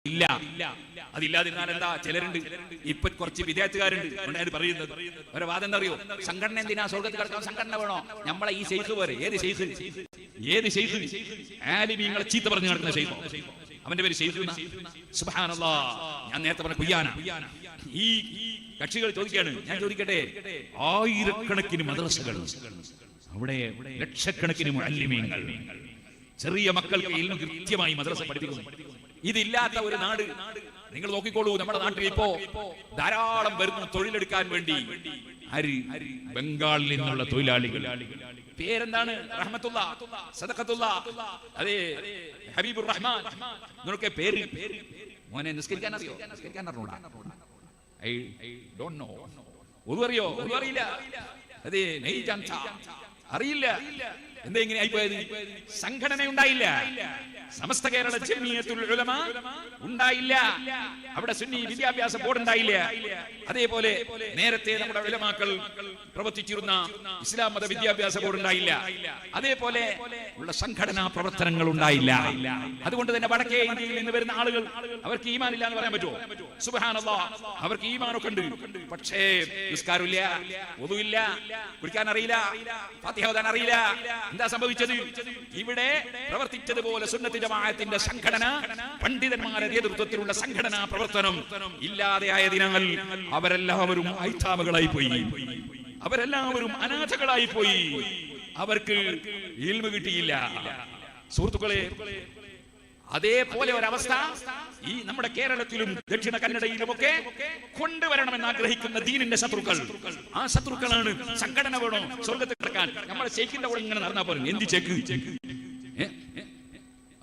അതില്ല. അതില്ലാതിരുന്നാൽ എന്താ? ചിലരുണ്ട്, ഇപ്പൊ കുറച്ച് വിദ്യാർത്ഥികാരുണ്ട് ഉണ്ടായത് പറയുന്നത്. ഒരു വാദം എന്താ അറിയോ? സംഘടന എന്തിനാ? സ്വർഗത്തിൽ കിടക്കാൻ സംഘടന വേണോ? നമ്മളെ ഈ ശൈഖ് പോരെ. ഏത് ശൈഖ്? ഏത് ശൈഖ്? ആലിമീങ്ങളെ ചീത്ത പറഞ്ഞു നടക്കുന്ന ശൈഖ്. അവന്റെ പേര് ശൈഖ്. സുബ്ഹാനല്ലാഹ്. ഞാൻ നേരത്തെ പറഞ്ഞ കുയ്യാന. ഈ കക്ഷികൾ ചോദിക്കാണ്, ഞാൻ ചോദിക്കട്ടെ, ആയിരക്കണക്കിന് മദ്രസകൾ, അവിടെ ലക്ഷക്കണക്കിന് മുഅല്ലിമീങ്ങൾ, ചെറിയ മക്കൾക്ക് ഇൽമു കൃത്യമായി മദ്രസ പഠിപ്പിക്കുന്നു. ഇതില്ലാത്ത ഒരു നാട് നിങ്ങൾ നോക്കിക്കോളൂ. നമ്മുടെ നാട്ടിൽ ഇപ്പോ ധാരാളം വരുന്നു തൊഴിലെടുക്കാൻ വേണ്ടി. ബംഗാളിൽ നിന്നുള്ള തൊഴിലാളികൾ. പേരെന്താണ്? റഹ്മത്തുള്ള, സദഖത്തുള്ള, അതെ ഹബീബുർ റഹ്മാൻ. നിനക്ക് പേര് മോനെ നിസ്കരിക്കാൻ അറിയോ? നിസ്കരിക്കാൻ അറിഞ്ഞൂടാ? I don't know. ഒന്നും അറിയോ? ഒന്നും അറിയില്ല. അതെ അറിയില്ല. എന്താ ഇങ്ങനെ ആയിപ്പോയത്? സംഘടന ഉണ്ടായില്ല. സമസ്ത കേരള ജംഇയ്യത്തുൽ ഉലമ ഉണ്ടായില്ല. അവിടെ സുന്നി വിദ്യാഭ്യാസ ബോർഡ് ഉണ്ടായില്ല. അതേപോലെ നേരത്തെ നമ്മുടെ ഉലമാക്കൾ പ്രവർത്തിച്ചിരുന്ന ഇസ്ലാം മത വിദ്യാഭ്യാസ ബോർഡ് ഉണ്ടായില്ല. അതേപോലെ ഉള്ള സംഘടനാ പ്രവർത്തനങ്ങൾ ഉണ്ടായില്ല. അതുകൊണ്ട് തന്നെ വടക്കേ ഇന്ത്യയിൽ നിന്ന് വരുന്ന ആളുകൾ, അവർക്ക് ഈമാൻ ഇല്ല എന്ന് പറയാൻ പറ്റുമോ? സുബ്ഹാനല്ലാഹ്, അവർക്ക് ഈമാനൊക്കെ ഉണ്ട്. പക്ഷേ നിസ്കാരമില്ല, വുദൂഇല്ല, കുടിക്കാൻ അറിയില്ല, ഫാത്തിഹ ഓതാൻ അറിയില്ല. എന്താ സംഭവിച്ചത്? ഇവിടെ പ്രവർത്തിച്ചതുപോലെ സുന്നത്ത് ജമാഅത്തിന്റെ സംഘടന, പണ്ഡിതന്മാരുടെ നേതൃത്വത്തിലുള്ള സംഘടനാ പ്രവർത്തനം ഇല്ലാതെയായതിനാൽ അവരെല്ലാവരും ഐതാമുകളായി പോയി. അവരെല്ലാവരും അനാഥകളായി പോയി. അവർക്ക് ഇൽമു കിട്ടിയില്ല. സുഹൃത്തുക്കളെ, അതേപോലെ ഒരവസ്ഥ ഈ നമ്മുടെ കേരളത്തിലും ദക്ഷിണ കന്നഡയിലുമൊക്കെ കൊണ്ടുവരണമെന്ന് ആഗ്രഹിക്കുന്ന ദീനിന്റെ ശത്രുക്കൾ. ആ ശത്രുക്കളാണ് സംഘടന വേണോ സ്വർഗത്തിൽ കിടക്കാൻ. നമ്മുടെ ശൈഖിന്റെ കൂടെ ഇങ്ങനെ നടന്നാ പോലും എന്ത് ചെക്ക്?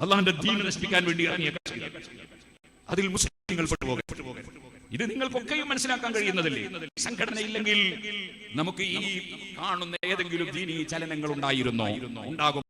അള്ളാഹുവിന്റെ ദീൻ നശിപ്പിക്കാൻ വേണ്ടി ഇറങ്ങിയ കക്ഷികൾ. അതിൽ മുസ്ലിങ്ങൾ പെട്ടുപോകരുത്. ഇത് നിങ്ങൾക്കൊക്കെയും മനസ്സിലാക്കാൻ കഴിയുന്നതല്ലേ? സംഘടന ഇല്ലെങ്കിൽ നമുക്ക് ഈ കാണുന്ന ഏതെങ്കിലും ദീനീ ചലനങ്ങൾ ഉണ്ടായിരുന്നോ? ഉണ്ടാകും.